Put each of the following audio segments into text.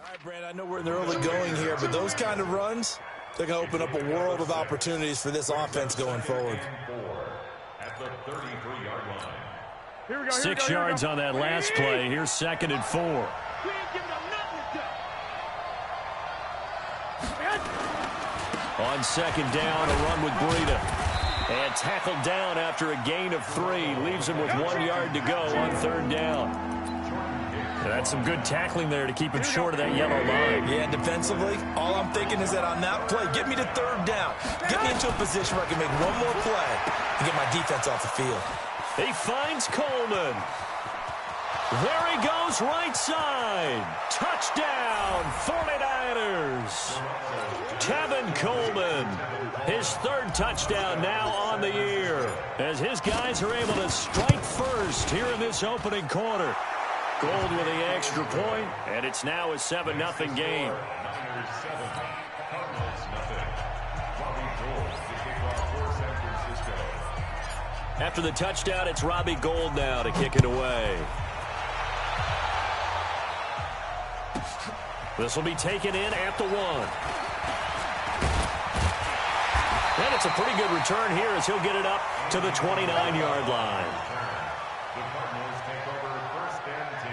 All right, Brandon, I know we're in the early going here, but those kind of runs, they're going to open up a world of opportunities for this offense going forward. At the 33-yard line. 6 yards on that last play. Here's 2nd and 4. On 2nd down, a run with Breida. And tackled down after a gain of 3. Leaves him with 1 yard to go on 3rd down. That's some good tackling there to keep him short of that yellow line. Yeah, defensively, all I'm thinking is that on that play, get me to 3rd down. Get me into a position where I can make one more play and get my defense off the field. He finds Coleman. There he goes, right side. Touchdown, 49ers. Tevin Coleman, his 3rd touchdown now on the year, as his guys are able to strike first here in this opening quarter. Gold with the extra point, and it's now a 7-0 game. After the touchdown, it's Robbie Gould now to kick it away. This will be taken in at the 1. And it's a pretty good return here as he'll get it up to the 29-yard line. The Cardinals take over 1st and 10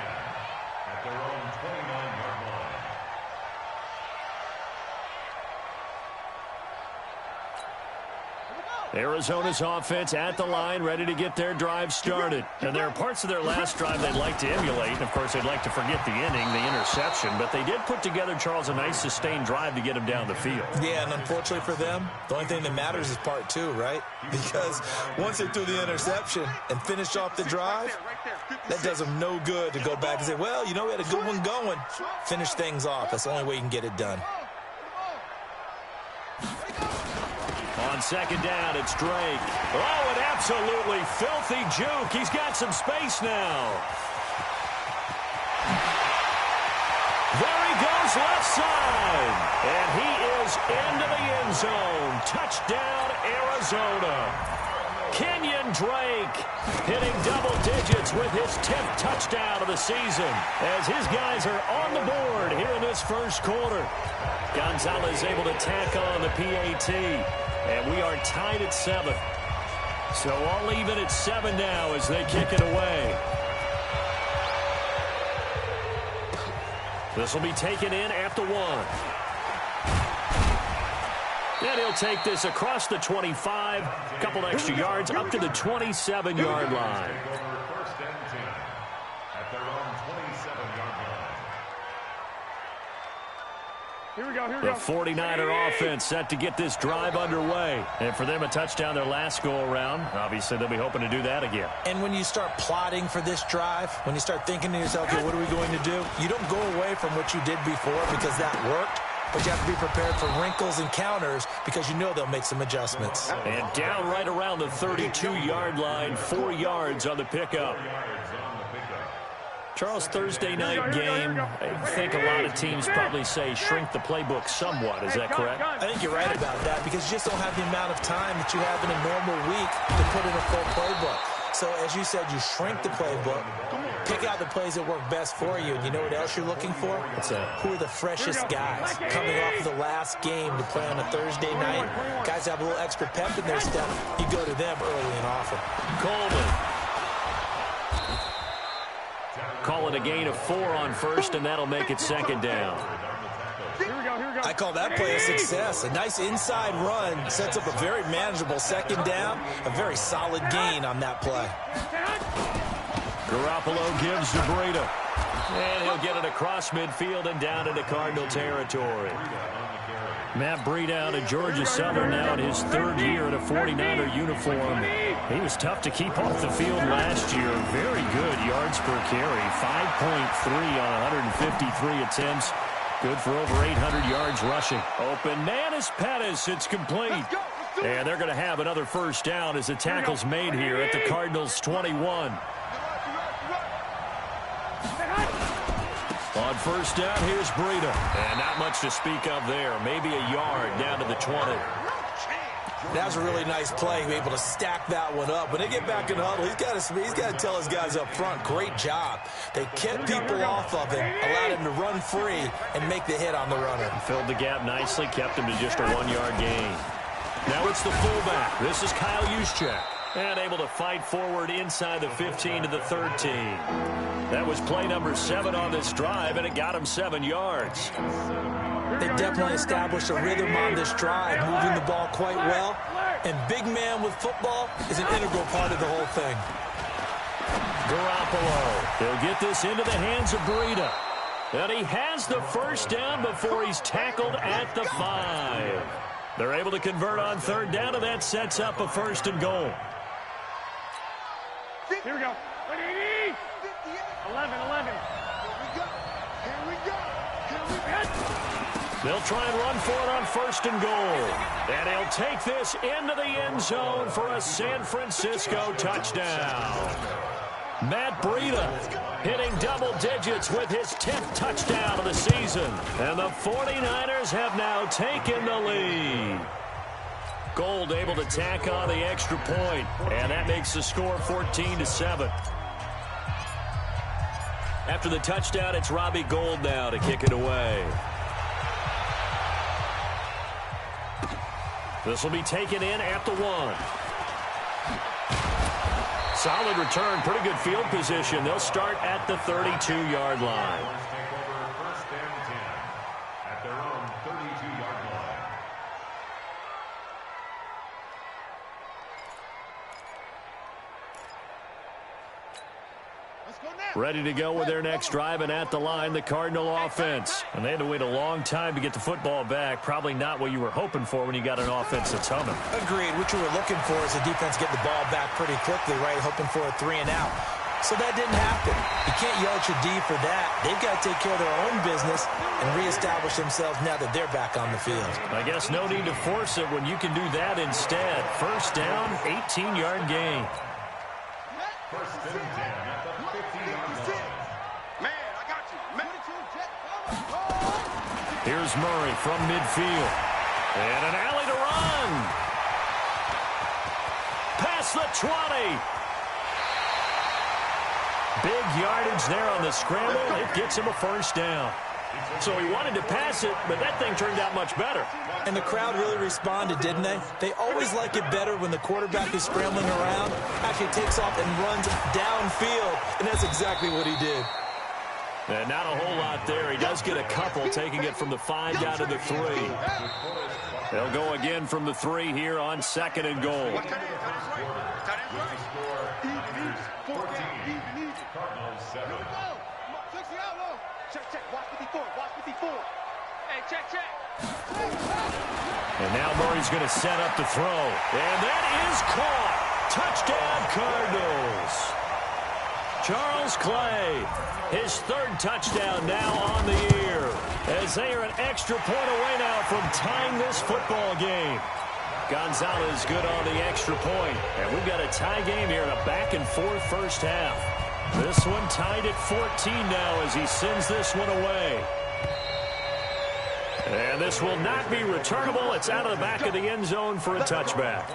at their own 29-yard line. Arizona's offense at the line, ready to get their drive started. And there are parts of their last drive they'd like to emulate. Of course, they'd like to forget the inning, the interception. But they did put together, Charles, a nice sustained drive to get him down the field. Yeah, and unfortunately for them, the only thing that matters is part 2, right? Because once they threw the interception and finished off the drive, that does them no good to go back and say, well, you know, we had a good one going. Finish things off. That's the only way you can get it done. On 2nd down, it's Drake. Oh, an absolutely filthy juke. He's got some space now. There he goes, left side. And he is into the end zone. Touchdown, Arizona. Kenyon Drake hitting double digits with his 10th touchdown of the season as his guys are on the board here in this first quarter. Gonzalez able to tack on the PAT. And we are tied at 7. So all even at 7 now as they kick it away. This will be taken in at the 1. And he'll take this across the 25. A couple extra yards up to the 27-yard line. First and 10 at their own 27-yard line. Here we go. The 49er offense set to get this drive underway. And for them, a touchdown their last go-around. Obviously, they'll be hoping to do that again. And when you start plotting for this drive, when you start thinking to yourself, okay, what are we going to do? You don't go away from what you did before because that worked. But you have to be prepared for wrinkles and counters because you know they'll make some adjustments. And down right around the 32-yard line, 4 yards on the pickup. Charles, Thursday night game, I think a lot of teams probably say shrink the playbook somewhat. Is that correct? I think you're right about that because you just don't have the amount of time that you have in a normal week to put in a full playbook. So, as you said, you shrink the playbook, pick out the plays that work best for you. And you know what else you're looking for? What's that? Who are the freshest guys coming off of the last game to play on a Thursday night? Guys have a little extra pep in their step. You go to them early and often. Coleman. Calling a gain of 4 on 1st, and that'll make it 2nd down. Here we go. I call that play a success. A nice inside run sets up a very manageable 2nd down. A very solid gain on that play. Garoppolo gives to Breida. And he'll get it across midfield and down into Cardinal territory. Matt Breida out of Georgia Southern now in his 3rd year in a 49er uniform. He was tough to keep off the field last year. Very good yards per carry. 5.3 on 153 attempts. Good for over 800 yards rushing. Open man is Pettis. It's complete. And they're going to have another first down as the tackle's made here at the Cardinals' 21. On first down, here's Breida. And not much to speak of there. Maybe a yard down to the 20. That was a really nice play, able to stack that one up. When they get back in the huddle, he's got to tell his guys up front, great job. They kept people off of him, allowed him to run free and make the hit on the runner. Filled the gap nicely, kept him to just a 1-yard gain. Now it's the fullback. This is Kyle Juszczyk. And able to fight forward inside the 15 to the 13. That was play number 7 on this drive, and it got him 7 yards. They definitely established a rhythm on this drive, moving the ball quite well. And big man with football is an integral part of the whole thing. Garoppolo. He'll get this into the hands of Breida. And he has the first down before he's tackled at the 5. They're able to convert on 3rd down, and that sets up a 1st and goal. Here we go. 11. Here we go. They'll try and run for it on 1st and goal. And he'll take this into the end zone for a San Francisco touchdown. Matt Breida hitting double digits with his 10th touchdown of the season. And the 49ers have now taken the lead. Gold able to tack on the extra point, and that makes the score 14-7. After the touchdown, it's Robbie Gould now to kick it away. This will be taken in at the 1. Solid return, pretty good field position. They'll start at the 32-yard line. Ready to go with their next drive, and at the line, the Cardinal offense. And they had to wait a long time to get the football back. Probably not what you were hoping for when you got an offense that's humming. Agreed. What you were looking for is the defense getting the ball back pretty quickly, right? Hoping for a 3 and out. So that didn't happen. You can't yell at your D for that. They've got to take care of their own business and reestablish themselves now that they're back on the field. I guess no need to force it when you can do that instead. 1st down, 18-yard gain. 1st and 10 at the 50-yard line. Man, I got you. Here's Murray from midfield. And an alley to run. Past the 20. Big yardage there on the scramble. It gets him a 1st down. So he wanted to pass it, but that thing turned out much better. And the crowd really responded, didn't they? They always like it better when the quarterback is scrambling around, actually takes off and runs downfield, and that's exactly what he did. And not a whole lot there. He does get a couple, taking it from the 5 down to the 3. They'll go again from the 3 here on 2nd and goal. Cardinals 7. Check. Watch 54. Hey, check. And now Murray's going to set up the throw. And that is caught. Touchdown, Cardinals. Charles Clay, his 3rd touchdown now on the year, as they are an extra point away now from tying this football game. Gonzalez good on the extra point. And we've got a tie game here in a back-and-forth 1st half. This one tied at 14 now as he sends this one away. And this will not be returnable. It's out of the back of the end zone for a touchback.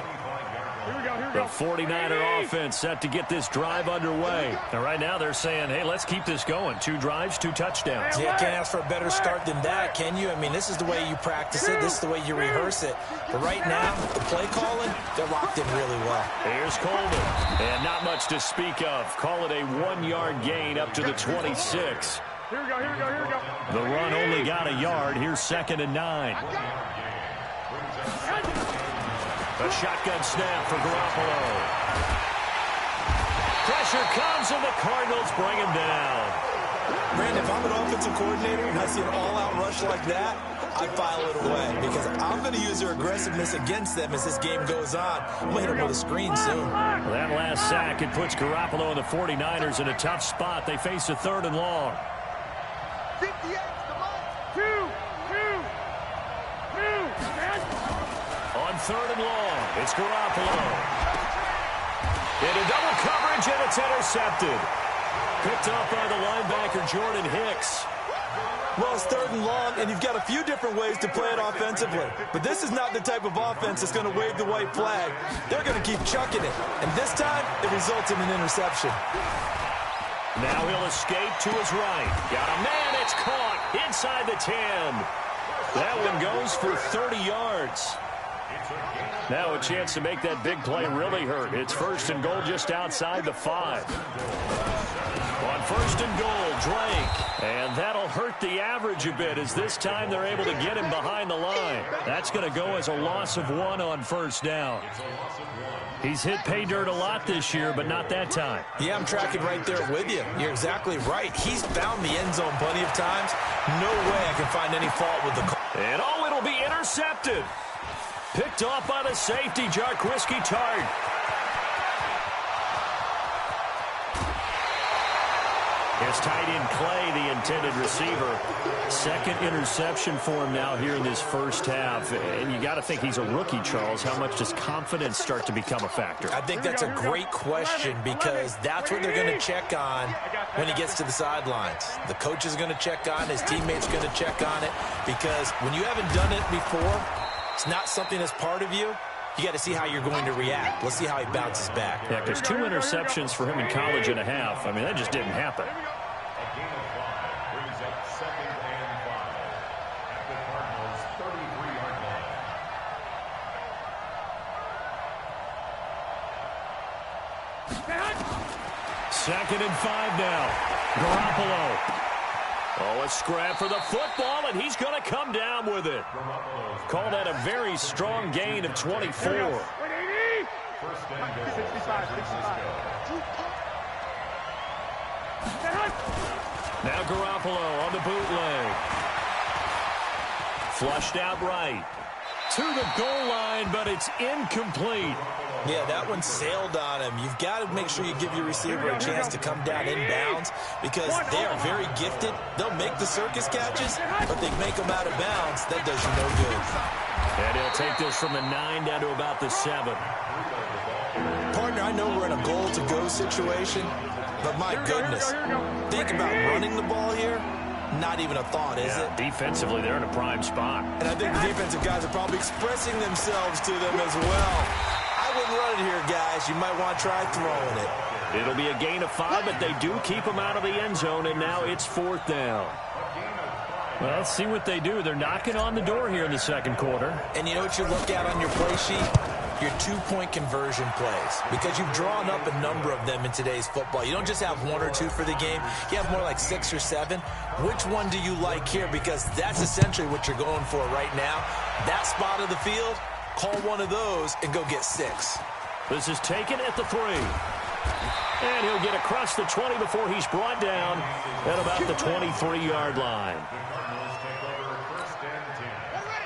The 49er offense set to get this drive underway. And right now they're saying, hey, let's keep this going. 2 drives, 2 touchdowns. Yeah, can't ask for a better start than that, can you? I mean, this is the way you practice it. This is the way you rehearse it. But right now, the play calling, they're locked in really well. Here's Coleman. And not much to speak of. Call it a 1-yard gain up to the 26. Here we go. The run only got a yard. Here's 2nd and 9. A shotgun snap for Garoppolo. Pressure comes, and the Cardinals bring him down. Brandon, if I'm an offensive coordinator and I see an all-out rush like that, I file it away because I'm going to use their aggressiveness against them as this game goes on. I'm going to hit them with a screen soon. Well, that last sack, it puts Garoppolo and the 49ers in a tough spot. They face a 3rd and long. 58, come on. 2. On 3rd and long, it's Garoppolo. Into double coverage, and it's intercepted. Picked up by the linebacker, Jordan Hicks. Well, it's 3rd and long, and you've got a few different ways to play it offensively. But this is not the type of offense that's going to wave the white flag. They're going to keep chucking it. And this time, it results in an interception. Now he'll escape to his right. Got a man. It's caught inside the 10. That one goes for 30 yards. Now a chance to make that big play really hurt. It's 1st and goal just outside the 5. On 1st and goal, Drake. And that'll hurt the average a bit as this time they're able to get him behind the line. That's going to go as a loss of 1 on 1st down. He's hit pay dirt a lot this year, but not that time. Yeah, I'm tracking right there with you. You're exactly right. He's found the end zone plenty of times. No way I can find any fault with the call. And it'll be intercepted. Picked off by the safety, Jarquiski Tart. His tight end Clay, the intended receiver. 2nd interception for him now here in this 1st half. And you got to think he's a rookie, Charles. How much does confidence start to become a factor? I think that's a great question because that's what they're going to check on when he gets to the sidelines. The coach is going to check on it. His teammates are going to check on it because when you haven't done it before, it's not something that's part of you. You got to see how you're going to react. Let's see how he bounces back. Yeah, because 2 interceptions for him in college and a half. I mean, that just didn't happen. A gain of 5 brings up 2nd and 5 at the Cardinals' 33-yard line. 2nd and 5 now. Garoppolo. Oh, a scrap for the football, and he's going to come down with it. Call that a very strong gain of 24. 1st and goal, 65. Now Garoppolo on the bootleg. Flushed out right. To the goal line, but it's incomplete. Yeah, that one sailed on him. You've got to make sure you give your receiver a chance to come down inbounds because they are very gifted. They'll make the circus catches, but they make them out of bounds. That does you no good. And he'll take this from the 9 down to about the 7. Partner, I know we're in a goal-to-go situation, but my goodness, think about running the ball here. Not even a thought, is it? Defensively, they're in a prime spot. And I think the defensive guys are probably expressing themselves to them as well. I wouldn't run it here, guys. You might want to try throwing it. It'll be a gain of 5, but they do keep him out of the end zone, and now it's 4th down. Well, let's see what they do. They're knocking on the door here in the 2nd quarter. And you know what you look at on your play sheet? Your 2-point conversion plays, because you've drawn up a number of them in today's football. You don't just have 1 or 2 for the game. You have more like 6 or 7. Which one do you like here? Because that's essentially what you're going for right now. That spot of the field, call one of those and go get 6. This is taken at the 3. And he'll get across the 20 before he's brought down at about the 23-yard line.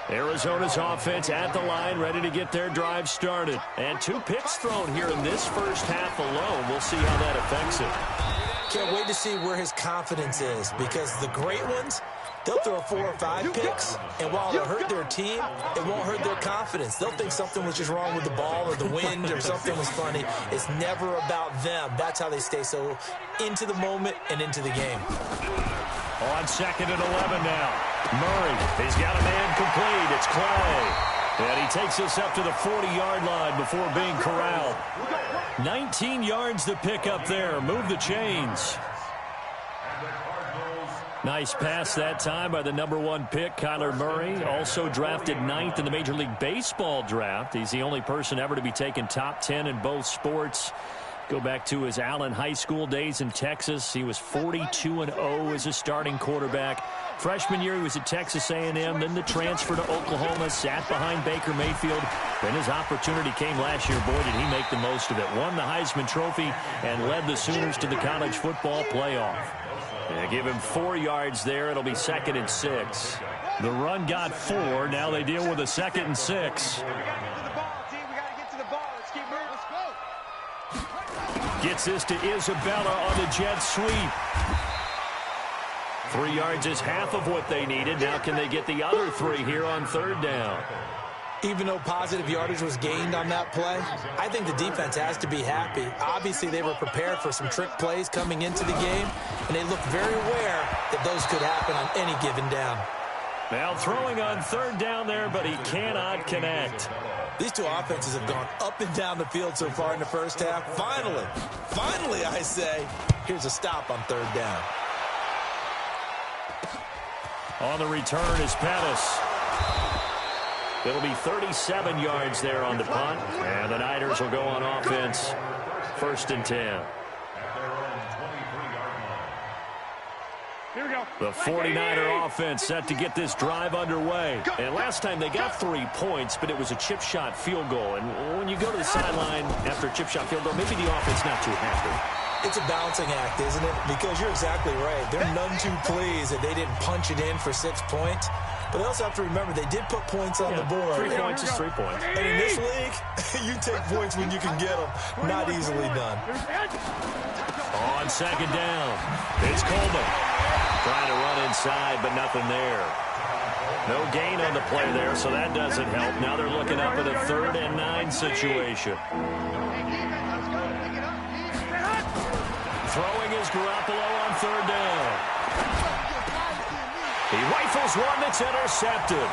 Arizona's offense at the line, ready to get their drive started. And 2 picks thrown here in this 1st half alone. We'll see how that affects it. Can't wait to see where his confidence is, because the great ones, they'll throw 4 or 5 picks, and while it'll hurt their team, it won't hurt their confidence. They'll think something was just wrong with the ball or the wind or something was funny. It's never about them. That's how they stay so into the moment and into the game. On 2nd and 11 now. Murray, he's got a man complete. It's Clay. And he takes us up to the 40-yard line before being corralled. 19 yards to pick up there. Move the chains. Nice pass that time by the number 1 pick, Kyler Murray. Also drafted 9th in the Major League Baseball draft. He's the only person ever to be taken top 10 in both sports. Go back to his Allen High School days in Texas. He was 42-0 as a starting quarterback. Freshman year, he was at Texas A&M. Then the transfer to Oklahoma, sat behind Baker Mayfield. Then his opportunity came last year. Boy, did he make the most of it. Won the Heisman Trophy and led the Sooners to the college football playoff. They give him 4 yards there. It'll be 2nd and 6. The run got 4. Now they deal with a 2nd and 6. Gets this to Isabella on the jet sweep. 3 yards is half of what they needed. Now can they get the other 3 here on 3rd down? Even though positive yardage was gained on that play, I think the defense has to be happy. Obviously, they were prepared for some trick plays coming into the game, and they looked very aware that those could happen on any given down. Now throwing on third down there, but he cannot connect. These two offenses have gone up and down the field so far in the first half. Finally, I say, here's a stop on third down. On the return is Pettis. It'll be 37 yards there on the punt, and the Niners will go on offense. 1st and 10. Here we go. The 49er offense set to get this drive underway. And last time they got 3 points, but it was a chip shot field goal. And when you go to the sideline after a chip shot field goal, maybe the offense not too happy. It's a balancing act, isn't it? Because you're exactly right. They're none too pleased that they didn't punch it in for 6 points. But they also have to remember they did put points on the board. 3 points is 3 points. And in this league, you take points when you can get them. Not easily done. On 2nd down, it's Coleman. Trying to run inside, but nothing there. No gain on the play there, so that doesn't help. Now they're looking up at a 3rd and 9 situation. Throwing is Garoppolo on 3rd down. He rifles one that's intercepted.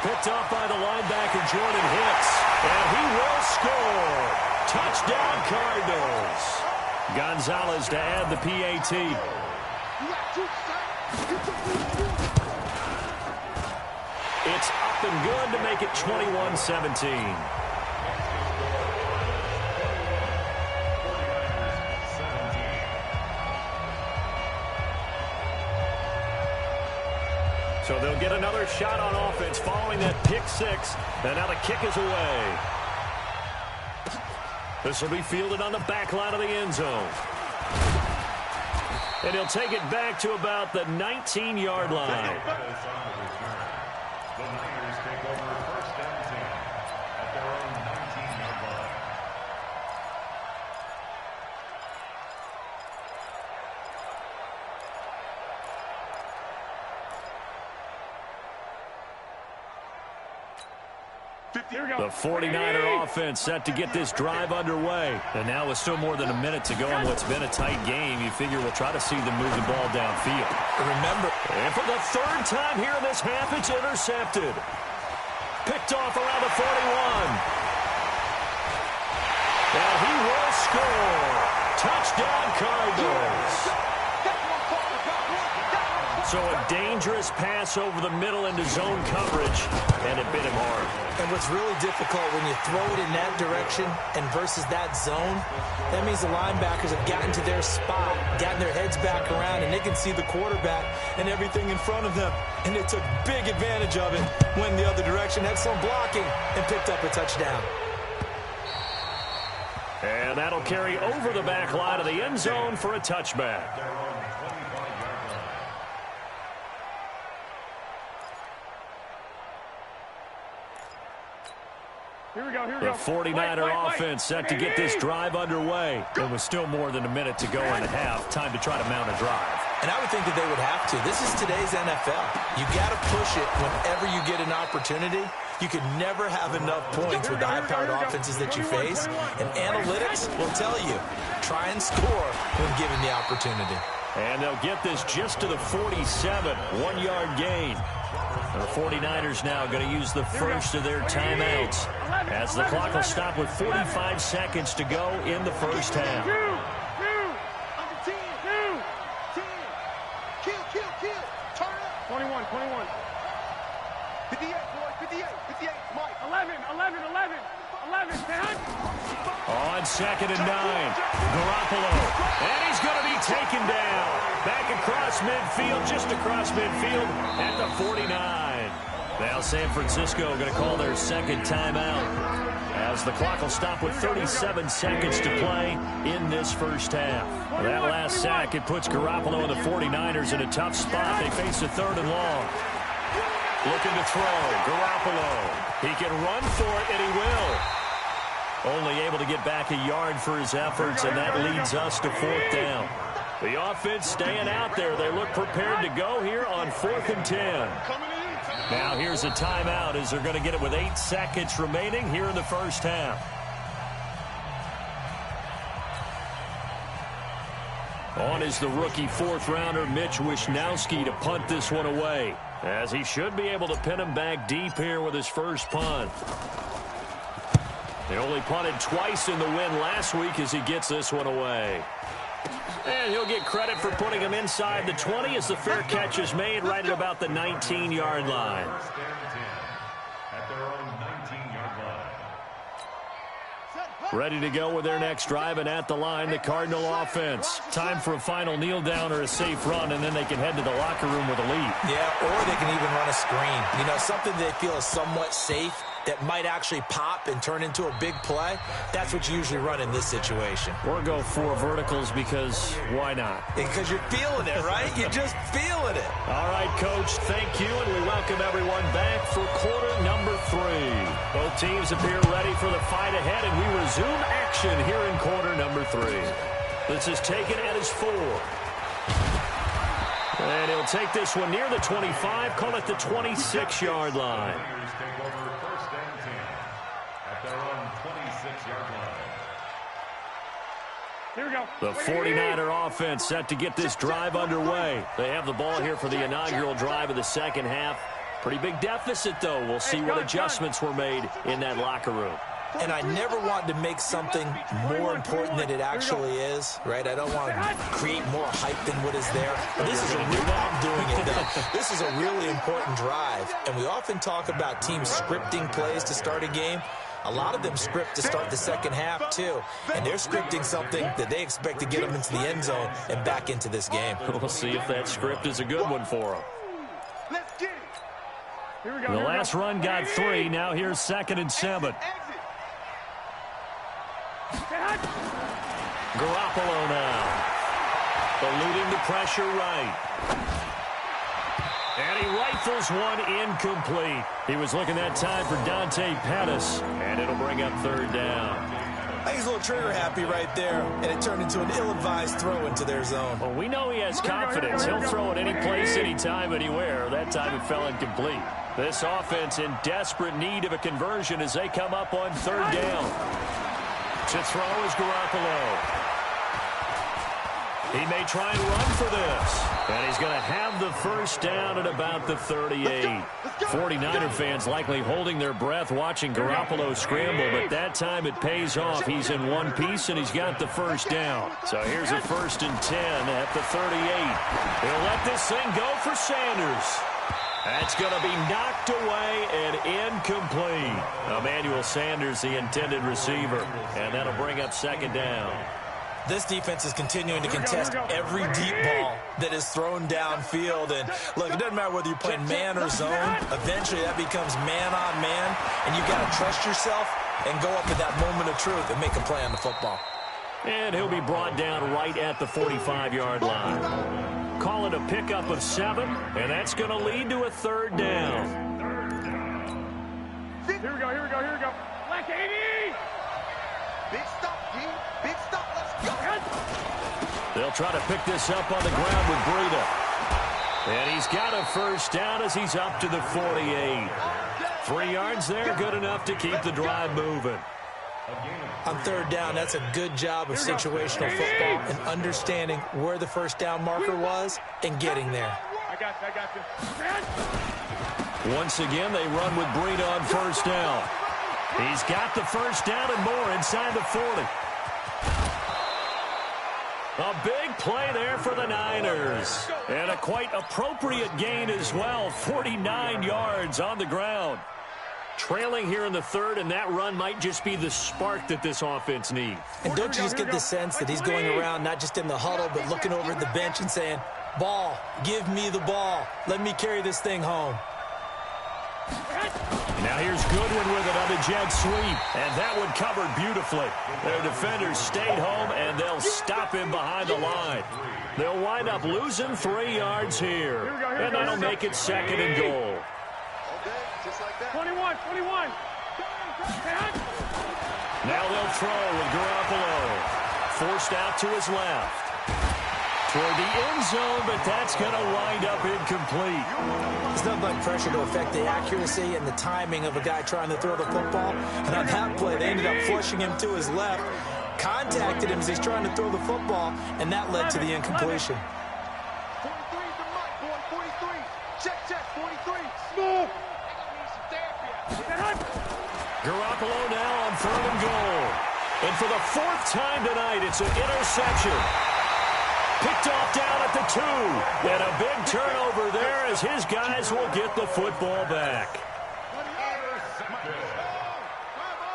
Picked up by the linebacker, Jordan Hicks. And he will score. Touchdown, Cardinals. Gonzalez to add the PAT. It's up and good to make it 21-17. So they'll get another shot on offense following that pick 6. And now the kick is away. This will be fielded on the back line of the end zone. And he'll take it back to about the 19-yard line. The Niners take over 1st and 10 at their own 19-yard line. The 49er offense set to get this drive underway. And now with still more than a minute to go in what's been a tight game, you figure we'll try to see them move the ball downfield. Remember, and for the 3rd time here in this half, it's intercepted. Picked off around the 41. And he will score. Touchdown, Cardinals. So a dangerous pass over the middle into zone coverage, and it bit him hard. and what's really difficult when you throw it in that direction and versus that zone, that means the linebackers have gotten to their spot, gotten their heads back around, and they can see the quarterback and everything in front of them. And they took big advantage of it, went the other direction, had some blocking, and picked up a touchdown. And that'll carry over the back line of the end zone for a touchback. Here we go. The 49er offense set to get this drive underway. There was still more than a minute to go in the half. Time to try to mount a drive. And I would think that they would have to. This is today's NFL. You got to push it whenever you get an opportunity. You can never have enough points with the high-powered offenses that you face. And analytics will tell you, try and score when given the opportunity. And they'll get this just to the 47, 1-yard gain. The 49ers now going to use the first of their timeouts as the clock will stop with 45 seconds to go in the first half. Kill. Turn up. 21. 58, boy. 58, Mike. 11. 10. On 2nd and 9, Garoppolo, and he's going to be taken down. Back across midfield, just across midfield at the 49. Now San Francisco going to call their second timeout as the clock will stop with 37 seconds to play in this first half. That last sack, it puts Garoppolo and the 49ers in a tough spot. They face a 3rd and long. Looking to throw, Garoppolo. He can run for it, and he will. Only able to get back a yard for his efforts, and that leads us to 4th down. The offense staying out there. They look prepared to go here on 4th and 10. Now here's a timeout as they're going to get it with 8 seconds remaining here in the first half. On is the rookie fourth-rounder Mitch Wishnowsky to punt this one away, as he should be able to pin him back deep here with his first punt. They only punted twice in the win last week as he gets this one away. And he'll get credit for putting him inside the 20 as the fair catch is made right at about the 19-yard line. At their own 19-yard line. Ready to go with their next drive, and at the line, the Cardinal offense. Time for a final kneel down or a safe run, and then they can head to the locker room with a lead. Yeah, or they can even run a screen. You know, something they feel is somewhat safe that might actually pop and turn into a big play. That's what you usually run in this situation. Or go 4 verticals because why not? Because you're feeling it, right? You're just feeling it. All right, Coach, thank you, and we welcome everyone back for quarter number 3. Both teams appear ready for the fight ahead, and we resume action here in quarter number 3. This is taken at his 4. And he'll take this one near the 25, call it the 26-yard line. Here we go. The 49er offense set to get this drive underway. They have the ball here for the inaugural drive of the second half. Pretty big deficit, though. We'll see what adjustments were made in that locker room. And I never want to make something more important than it actually is, right? I don't want to create more hype than what is there. But this is a real, I'm doing it, though. This is a really important drive. And we often talk about teams scripting plays to start a game. A lot of them script to start the second half, too. And they're scripting something that they expect to get them into the end zone and back into this game. We'll see if that script is a good one for them. Let's get it. Here we go. The last run got 3. Now here's 2nd and 7. Garoppolo now. Eluding the pressure right. And he rifles one incomplete. He was looking that time for Dante Pettis, and it'll bring up 3rd down. I think he's a little trigger happy right there, and it turned into an ill-advised throw into their zone. Well, we know he has confidence. He'll throw it any place, anytime, anywhere. That time it fell incomplete. This offense in desperate need of a conversion as they come up on 3rd down. To throw is Garoppolo. He may try and run for this. And he's going to have the first down at about the 38. 49er fans likely holding their breath watching Garoppolo scramble, but that time it pays off. He's in one piece, and he's got the first down. So here's a 1st and 10 at the 38. He'll let this thing go for Sanders. That's going to be knocked away and incomplete. Emmanuel Sanders, the intended receiver, and that'll bring up 2nd down. This defense is continuing to contest every deep ball that is thrown downfield. And, look, it doesn't matter whether you're playing man or zone. Eventually, that becomes man-on-man, and you've got to trust yourself and go up at that moment of truth and make a play on the football. And he'll be brought down right at the 45-yard line. Call it a pickup of 7, and that's going to lead to a 3rd down. Here we go, here we go, here we go. Black 80! Big stop, D. Big stop. Let's go. They'll try to pick this up on the ground with Breida. And he's got a 1st down as he's up to the 48. 3 yards there, good enough to keep the drive moving. On 3rd down, that's a good job of situational football and understanding where the 1st down marker was and getting there. I got you. Once again, they run with Breida on 1st down. He's got the 1st down and more inside the 40. A big play there for the Niners. And a quite appropriate gain as well, 49 yards on the ground. Trailing here in the 3rd, and that run might just be the spark that this offense needs. And don't you just get the sense that he's going around not just in the huddle, but looking over at the bench and saying, ball, give me the ball. Let me carry this thing home. Now here's Goodwin with it on the jet sweep, and that one covered beautifully. Their defenders stayed home, and they'll stop him behind the line. They'll wind up losing 3 yards here, and that'll make it 2nd and goal. 21. Now they'll throw with Garoppolo. Forced out to his left. toward the end zone, but that's going to wind up incomplete. There's nothing like pressure to affect the accuracy and the timing of a guy trying to throw the football. And on that play, they ended up flushing him to his left, contacted him as he's trying to throw the football, and that led to the incompletion. 43 is the mic, boy. 43. Check, 43. Smooth. Garoppolo now on 3rd and goal. And for the 4th time tonight, it's an interception. Picked off down at the 2. And a big turnover there as his guys will get the football back.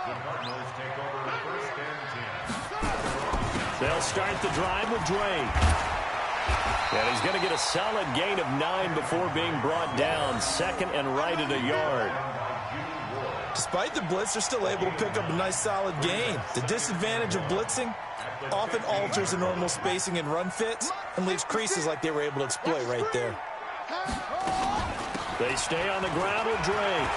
The Cardinals take over 1st and 10. They'll start the drive with Drake. And he's going to get a solid gain of 9 before being brought down. 2nd and right at a yard. Despite the blitz, they're still able to pick up a nice solid gain. The disadvantage of blitzing often alters the normal spacing and run fits and leaves creases like they were able to exploit right there. They stay on the ground with Drake.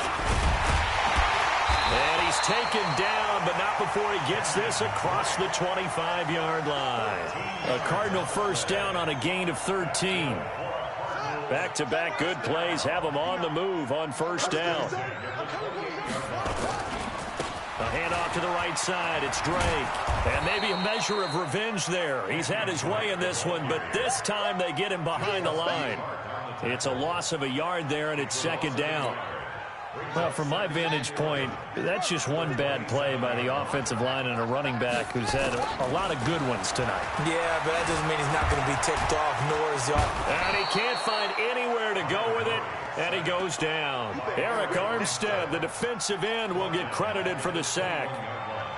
And he's taken down, but not before he gets this across the 25-yard line. A Cardinal 1st down on a gain of 13. Back-to-back good plays have him on the move on 1st down. A handoff to the right side. It's Drake. And maybe a measure of revenge there. He's had his way in this one, but this time they get him behind the line. It's a loss of a yard there, and it's 2nd down. Well, from my vantage point, that's just one bad play by the offensive line and a running back who's had a lot of good ones tonight. Yeah, but that doesn't mean he's not going to be ticked off, nor is he off. And he can't find anywhere to go with it, and he goes down. Eric Armstead, the defensive end, will get credited for the sack.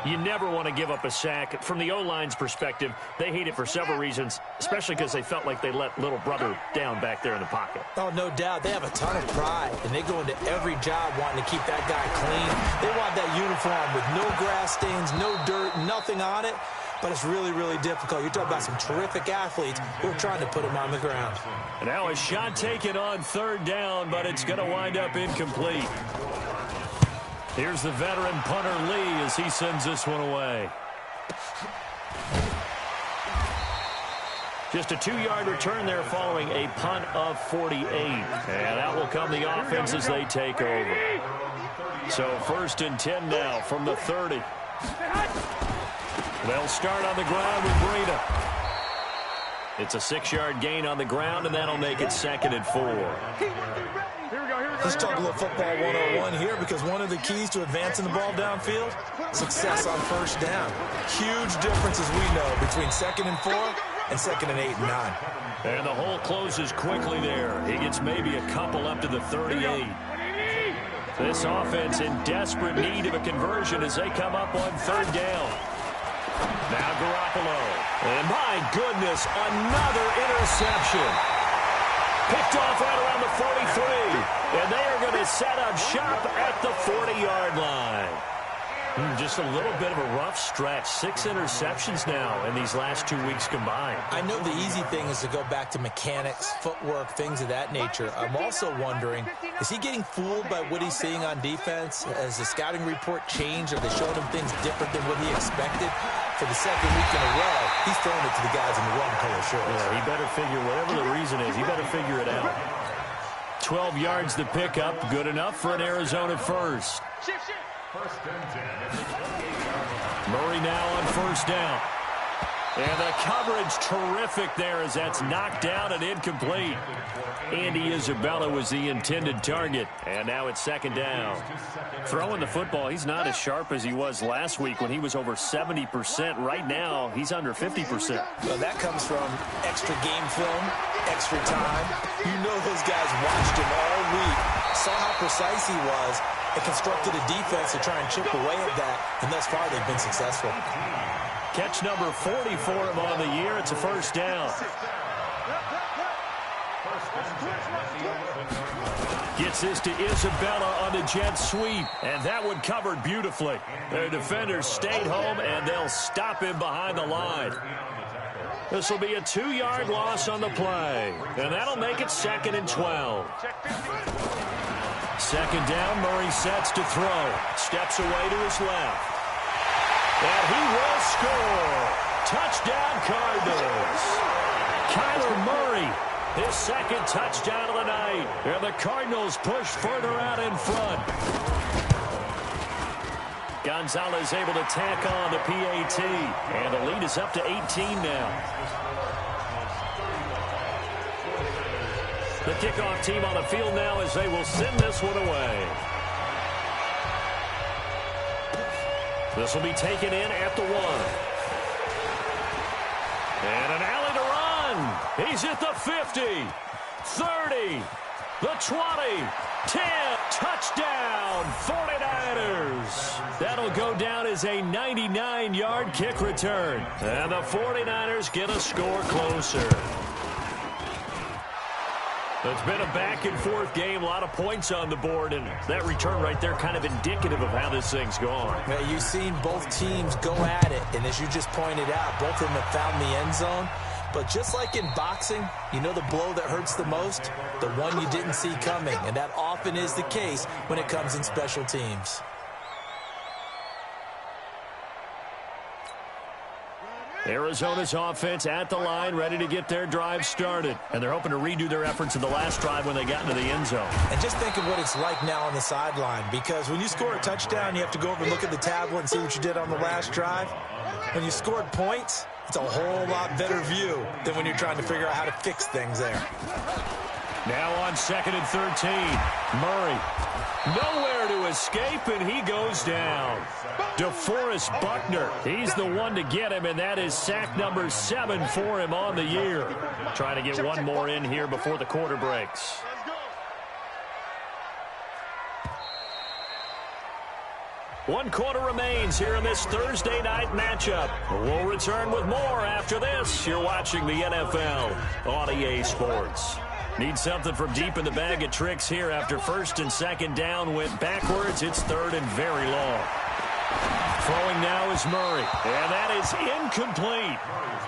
You never want to give up a sack. From the O-line's perspective, they hate it for several reasons, especially because they felt like they let little brother down back there in the pocket. Oh, no doubt. They have a ton of pride, and they go into every job wanting to keep that guy clean. They want that uniform with no grass stains, no dirt, nothing on it, but it's really, really difficult. You're talking about some terrific athletes who are trying to put him on the ground. And now a shot taken on 3rd down, but it's going to wind up incomplete. Here's the veteran punter Lee as he sends this one away. Just a 2-yard return there following a punt of 48. And that will come the offense as they take over. So 1st and 10 now from the 30. They'll start on the ground with Breida. It's a 6-yard gain on the ground, and that'll make it 2nd and 4. Let's talk a little football 101 here, because one of the keys to advancing the ball downfield, success on 1st down. Huge difference, as we know, between 2nd and 4 and 2nd and 8 and 9. And the hole closes quickly there. He gets maybe a couple up to the 38. This offense in desperate need of a conversion as they come up on 3rd down. Now Garoppolo. And my goodness, another interception. Picked off right around the 43. And they are going to set up shop at the 40-yard line. Just a little bit of a rough stretch. 6 interceptions now in these last 2 weeks combined. I know the easy thing is to go back to mechanics, footwork, things of that nature. I'm also wondering, is he getting fooled by what he's seeing on defense? Has the scouting report changed? Are they showing him things different than what he expected? For the 2nd week in a row, he's throwing it to the guys in the wrong color shirts. Yeah, he better figure, whatever the reason is, he better figure it out. 12 yards the pickup, good enough for an Arizona 1st. Murray now on 1st down. And the coverage terrific there as that's knocked down and incomplete. Andy Isabella was the intended target. And now it's 2nd down. Throwing the football, he's not as sharp as he was last week when he was over 70%. Right now, he's under 50%. Well, that comes from extra game film, extra time. You know those guys watched him all week, saw how precise he was, and constructed a defense to try and chip away at that. And thus far, they've been successful. Catch number 40 for him on the year. It's a 1st down. Gets this to Isabella on the jet sweep. And that one covered beautifully. Their defenders stayed home, and they'll stop him behind the line. This will be a 2-yard loss on the play. And that'll make it 2nd and 12. 2nd down, Murray sets to throw. Steps away to his left. And he will score. Touchdown, Cardinals. Kyler Murray, his second touchdown of the night. And the Cardinals push further out in front. Gonzalez able to tack on the PAT. And the lead is up to 18 now. The kickoff team on the field now as they will send this one away. This will be taken in at the 1. And an alley to run. He's at the 50, 30, the 20, 10. Touchdown, 49ers. That'll go down as a 99-yard kick return. And the 49ers get a score closer. It's been a back-and-forth game, a lot of points on the board, and that return right there kind of indicative of how this thing's gone. Yeah, you've seen both teams go at it, and as you just pointed out, both of them have found the end zone. But just like in boxing, you know the blow that hurts the most? The one you didn't see coming, and that often is the case when it comes in special teams. Arizona's offense at the line, ready to get their drive started. And they're hoping to redo their efforts in the last drive when they got into the end zone. And just think of what it's like now on the sideline, because when you score a touchdown, you have to go over and look at the tablet and see what you did on the last drive. When you scored points, it's a whole lot better view than when you're trying to figure out how to fix things there. Now on 2nd and 13, Murray. Nowhere to escape, and he goes down. DeForest Buckner, he's the one to get him, and that is sack number 7 for him on the year. Trying to get one more in here before the quarter breaks. One quarter remains here in this Thursday night matchup. We'll return with more after this. You're watching the NFL on EA Sports. Need something from deep in the bag of tricks here after 1st and 2nd down went backwards. It's 3rd and very long. Throwing now is Murray, and that is incomplete.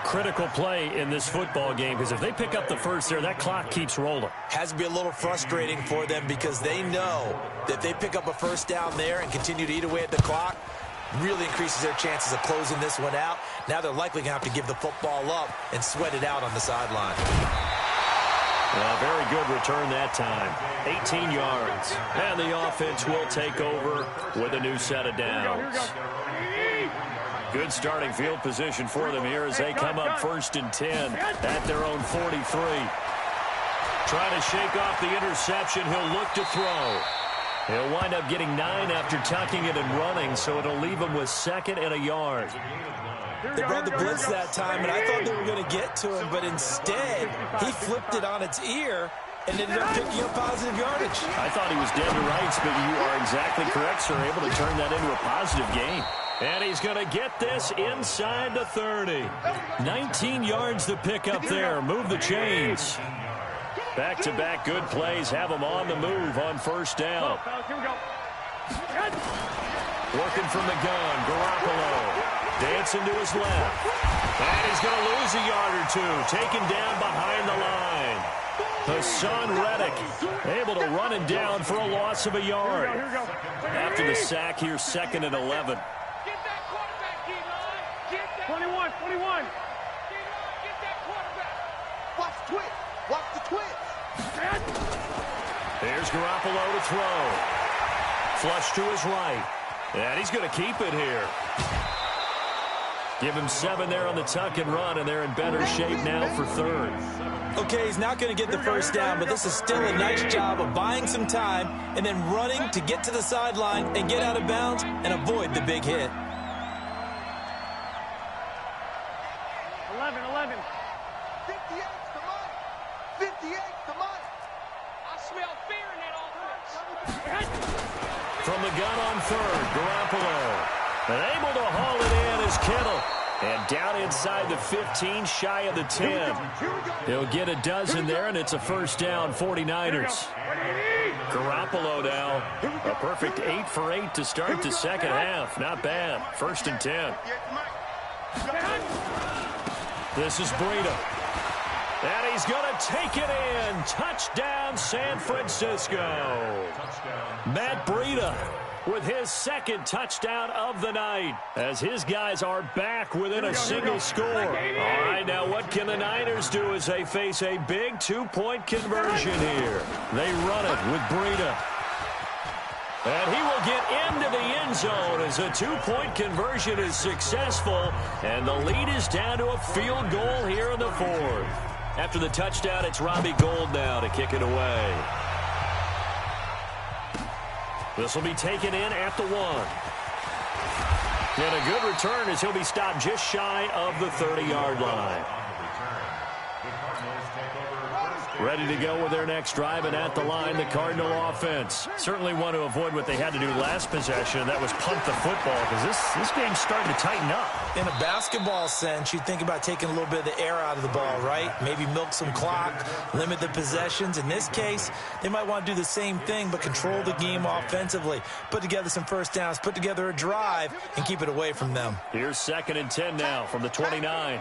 Critical play in this football game, because if they pick up the first there, that clock keeps rolling. Has to be a little frustrating for them because they know that if they pick up a first down there and continue to eat away at the clock, really increases their chances of closing this one out. Now they're likely going to have to give the football up and sweat it out on the sideline. Very good return that time. 18 yards. And the offense will take over with a new set of downs. Good starting field position for them here as they come up 1st and 10 at their own 43. Trying to shake off the interception. He'll look to throw. He'll wind up getting 9 after tucking it and running, so it'll leave him with 2nd and a yard. They brought the blitz that time, and I thought they were going to get to him, but instead, he flipped it on its ear and ended up picking up positive yardage. I thought he was dead to rights, but you are exactly correct, sir. Able to turn that into a positive gain. And he's going to get this inside the 30. 19 yards to pick up there. Move the chains. Back-to-back good plays have him on the move on 1st down. Working from the gun, Garoppolo. Dancing to his left. And he's going to lose a yard or two. Taken down behind the line. Hassan Reddick able to run him down for a loss of a yard. After the sack here, 2nd and 11. Get that quarterback, D-line. Get that 21, 21. D-line, get that quarterback. Watch the twist. Watch the twist. Here's Garoppolo to throw. Flush to his right. And he's going to keep it here. Give him 7 there on the tuck and run, and they're in better shape now for 3rd. Okay, he's not going to get the first down, but this is still a nice job of buying some time and then running to get to the sideline and get out of bounds and avoid the big hit. 11. 58's the money. 58's the money. I smell fear in that offense. From the gun on 3rd, Garoppolo. And able to haul it in is Kittle. And down inside the 15, shy of the 10. He'll get a dozen there, and it's a 1st down, 49ers. Garoppolo now, a perfect 8 for 8 to start the 2nd half. Not bad. 1st and 10. This is Breida. And he's going to take it in. Touchdown, San Francisco. Matt Breida with his second touchdown of the night, as his guys are back within a single score. All right, now what can the Niners do as they face a big 2-point conversion here? They run it with Breida. And he will get into the end zone as a 2-point conversion is successful, and the lead is down to a field goal here in the fourth. After the touchdown, it's Robbie Gould now to kick it away. This will be taken in at the 1. And a good return as he'll be stopped just shy of the 30-yard line. Ready to go with their next drive, and at the line, the Cardinal offense. Certainly want to avoid what they had to do last possession, and that was punt the football, because this game's starting to tighten up. In a basketball sense, you think about taking a little bit of the air out of the ball, right? Maybe milk some clock, limit the possessions. In this case, they might want to do the same thing, but control the game offensively. Put together some first downs, put together a drive, and keep it away from them. Here's 2nd and 10 now from the 29.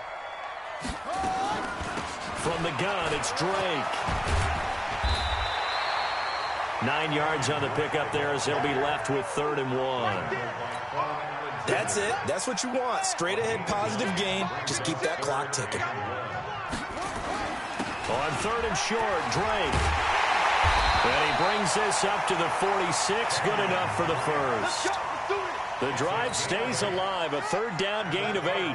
From the gun, it's Drake. 9 yards on the pickup there as they'll be left with 3rd and 1. That's it. That's what you want. Straight ahead positive gain. Just keep that clock ticking. On 3rd and short, Drake. And he brings this up to the 46. Good enough for the first. The drive stays alive. A 3rd down gain of 8.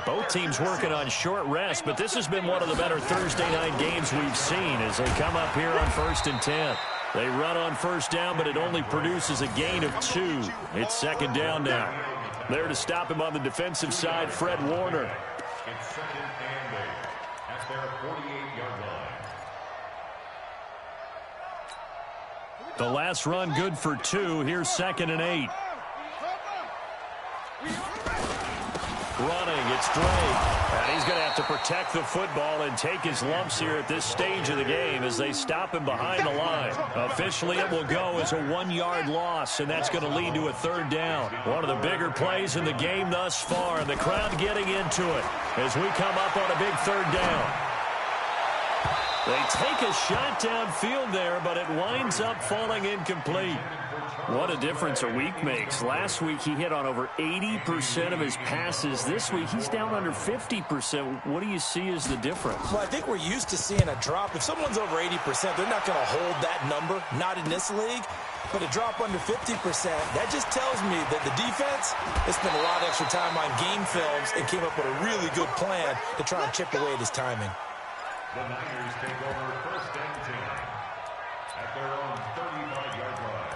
Both teams working on short rest, but this has been one of the better Thursday night games we've seen as they come up here on 1st and 10. They run on 1st down, but it only produces a gain of 2. It's 2nd down now. There to stop him on the defensive side, Fred Warner. It's 2nd and 8 at their 48-yard line. The last run good for 2. Here's 2nd and 8. Running, it's Drake. And he's going to have to protect the football and take his lumps here at this stage of the game as they stop him behind the line. Officially, it will go as a 1-yard loss, and that's going to lead to a 3rd down. One of the bigger plays in the game thus far, and the crowd getting into it as we come up on a big 3rd down. They take a shot downfield there, but it winds up falling incomplete. What a difference a week makes. Last week, he hit on over 80% of his passes. This week, he's down under 50%. What do you see as the difference? Well, I think we're used to seeing a drop. If someone's over 80%, they're not going to hold that number, not in this league. But a drop under 50%, that just tells me that the defense has spent a lot of extra time on game films and came up with a really good plan to try and chip away at his timing. The Niners take over 1st and 10 at their own 35-yard line.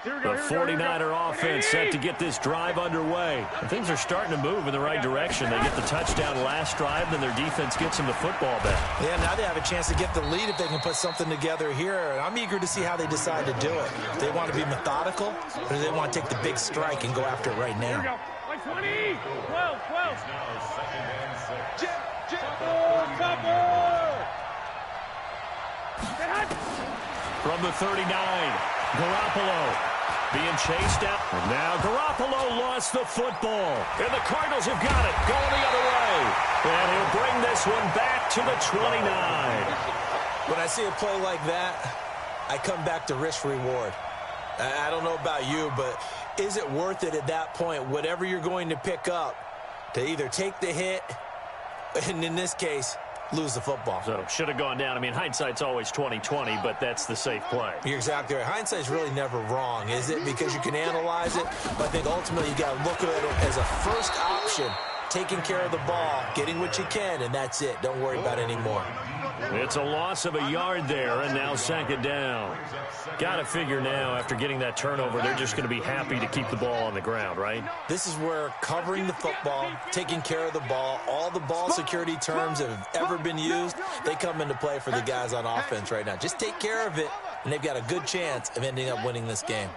The 49er offense set to get this drive underway. And things are starting to move in the right direction. They get the touchdown last drive, then their defense gets them the football back. Yeah, now they have a chance to get the lead if they can put something together here. And I'm eager to see how they decide to do it. They want to be methodical, or do they want to take the big strike and go after it right now? Here we go. Like 20, 12, 12. It's now 2nd and 6. From the 39, Garoppolo being chased out. And now Garoppolo lost the football. And the Cardinals have got it going the other way. And he'll bring this one back to the 29. When I see a play like that, I come back to risk-reward. I don't know about you, but is it worth it at that point, whatever you're going to pick up, to either take the hit, and in this case, lose the football? So, should have gone down. I mean, hindsight's always 20/20, but that's the safe play. You're exactly right. Hindsight's really never wrong, is it? Because you can analyze it, but I think ultimately you got to look at it as a first option, taking care of the ball, getting what you can, and that's it. Don't worry about it anymore. It's a loss of a yard there, and now 2nd down. Got to figure now, after getting that turnover, they're just going to be happy to keep the ball on the ground, right? This is where covering the football, taking care of the ball, all the ball security terms that have ever been used, they come into play for the guys on offense right now. Just take care of it, and they've got a good chance of ending up winning this game.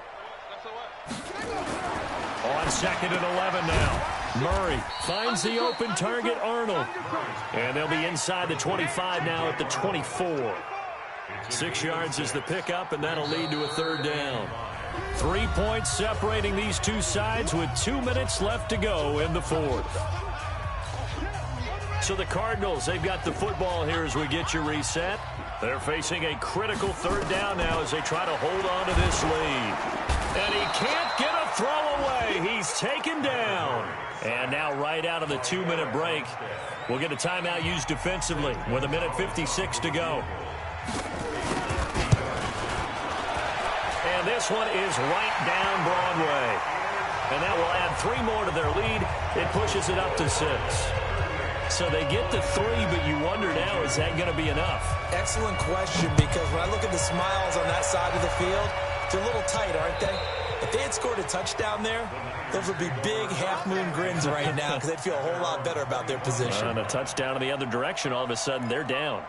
On 2nd and 11 now. Murray finds the open target, Arnold. And they'll be inside the 25 now at the 24. 6 yards is the pickup, and that'll lead to a 3rd down. 3 points separating these two sides with 2 minutes left to go in the 4th. So the Cardinals, they've got the football here as we get you reset. They're facing a critical third down now as they try to hold on to this lead. And he can't get a throw away. He's taken down. And now right out of the 2-minute break, we'll get a timeout used defensively with 1:56 to go. And this one is right down Broadway. And that will add 3 more to their lead. It pushes it up to 6. So they get to 3, but you wonder now, is that going to be enough? Excellent question, because when I look at the smiles on that side of the field, they're a little tight, aren't they? If they had scored a touchdown there, those would be big half-moon grins right now because they'd feel a whole lot better about their position. And a touchdown in the other direction, all of a sudden they're down.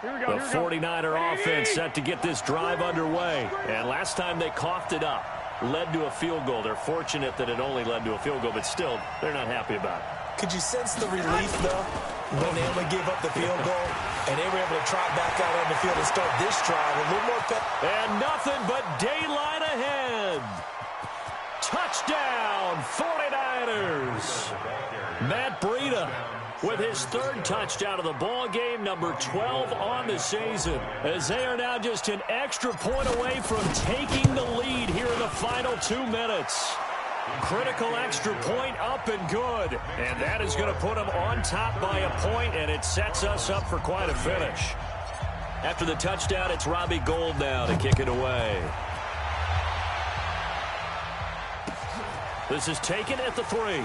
The 49er offense set to get this drive underway. And last time they coughed it up, led to a field goal. They're fortunate that it only led to a field goal, but still, they're not happy about it. Could you sense the relief, though, when they only gave up the field goal and they were able to trot back out on the field and start this drive a little more and nothing but daylight ahead. Touchdown, 49ers. Matt Breida with his 3rd touchdown of the ball game, number 12 on the season, as they are now just an extra point away from taking the lead here in the final 2 minutes. Critical extra point up and good, and that is going to put them on top by a point, and it sets us up for quite a finish. After the touchdown, it's Robbie Gould now to kick it away. This is taken at the 3.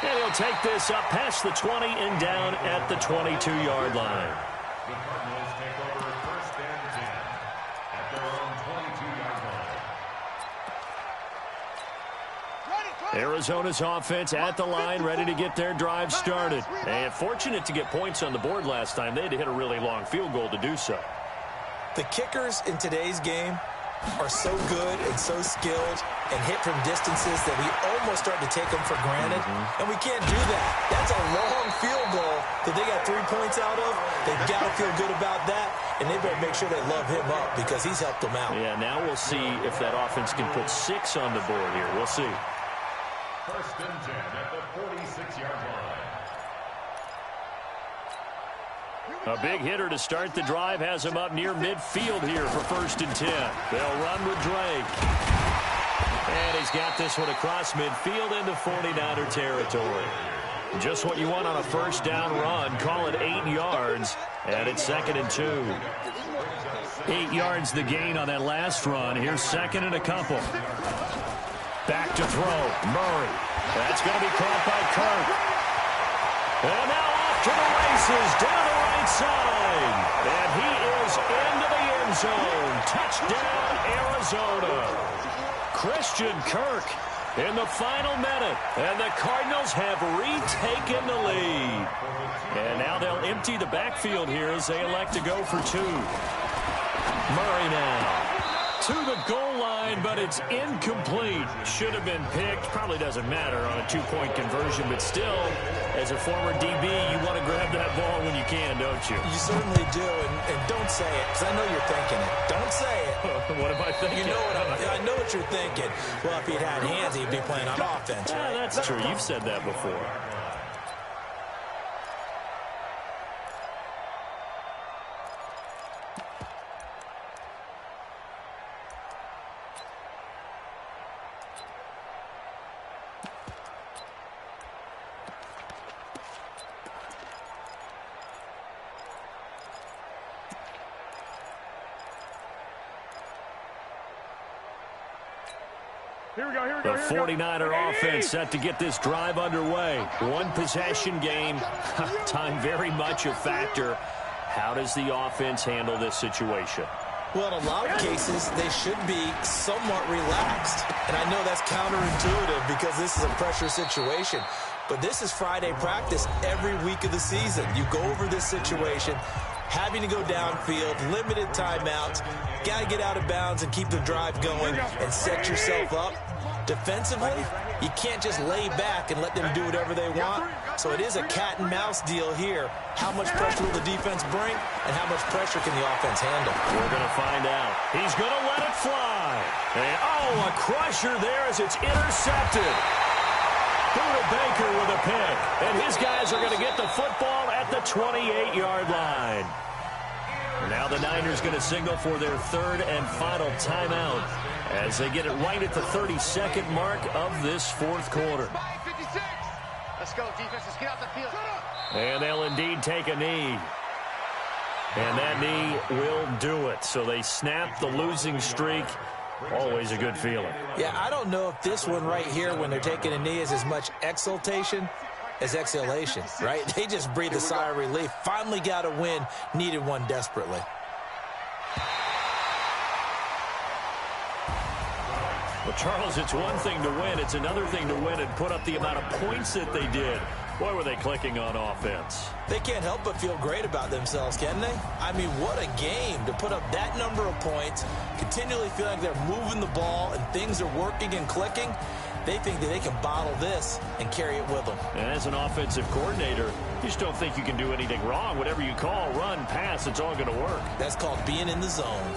And he'll take this up past the 20 and down at the 22-yard line. The Cardinals take over 1st and 10 at their own 22-yard line. Arizona's offense at the line, ready to get their drive started. And fortunate to get points on the board last time. They had to hit a really long field goal to do so. The kickers in today's game are so good and so skilled and hit from distances that we almost start to take them for granted. And we can't do that. That's a long field goal that they got 3 points out of. They've got to feel good about that, and they better make sure they love him up because he's helped them out. Yeah, now we'll see if that offense can put 6 on the board here. We'll see. 1st and 10 at the 46-yard line. A big hitter to start the drive has him up near midfield here for 1st and 10. They'll run with Drake. And he's got this one across midfield into 49er territory. Just what you want on a 1st down run. Call it 8 yards. And it's 2nd and 2. 8 yards the gain on that last run. Here's 2nd and a couple. Back to throw. Murray. That's going to be caught by Kirk. And now off to the races down the right side. And he is into the end zone. Touchdown, Arizona. Christian Kirk in the final minute. And the Cardinals have retaken the lead. And now they'll empty the backfield here as they elect to go for 2. Murray now to the goal line, but it's incomplete. Should have been picked. Probably doesn't matter on a 2-point conversion, but still, as a former DB, you want to grab that ball when you can, don't you? You certainly do, and don't say it, because I know you're thinking it. Don't say it. What am I thinking? You know I know what you're thinking. Well, if he'd had hands, he'd be playing on offense, right? Yeah, that's true. You've said that before. The 49er offense set to get this drive underway. 1 possession game. Time very much a factor. How does the offense handle this situation? Well, in a lot of cases, they should be somewhat relaxed. And I know that's counterintuitive because this is a pressure situation. But this is Friday practice every week of the season. You go over this situation. having to go downfield, limited timeouts, got to get out of bounds and keep the drive going and set yourself up. Defensively, you can't just lay back and let them do whatever they want. So it is a cat and mouse deal here. How much pressure will the defense bring, and how much pressure can the offense handle? We're going to find out. He's going to let it fly. And, oh, a crusher there as it's intercepted. Buda Baker with a pick. And his guys are going to get the football at the 28-yard line. Now the Niners going to signal for their third and final timeout as they get it right at the 32nd mark of this fourth quarter. Let's go, defense. Let's get out the field. And they'll indeed take a knee. And that knee will do it. So they snap the losing streak. Always a good feeling. Yeah, I don't know if this one right here, when they're taking a knee, is as much exultation as exhalation, right? They just breathe a sigh of relief. Finally got a win, needed one desperately. Well, Charles, it's one thing to win. It's another thing to win and put up the amount of points that they did. Boy, were they clicking on offense. They can't help but feel great about themselves, can they? I mean, what a game to put up that number of points, continually feel like they're moving the ball and things are working and clicking. They think that they can bottle this and carry it with them. And as an offensive coordinator, you just don't think you can do anything wrong. Whatever you call, run, pass, it's all going to work. That's called being in the zone.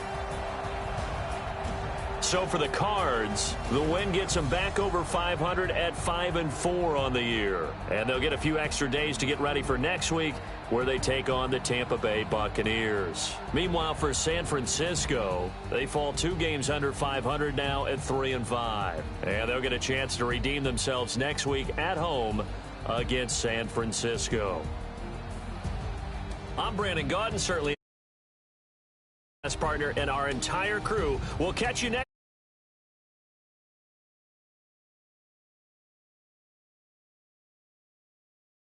So for the Cards, the win gets them back over 500 at 5-4 on the year. And they'll get a few extra days to get ready for next week, where they take on the Tampa Bay Buccaneers. Meanwhile, for San Francisco, they fall 2 games under 500 now at 3-5. And they'll get a chance to redeem themselves next week at home against San Francisco. I'm Brandon Gaudin, certainly partner, and our entire crew. We'll catch you next.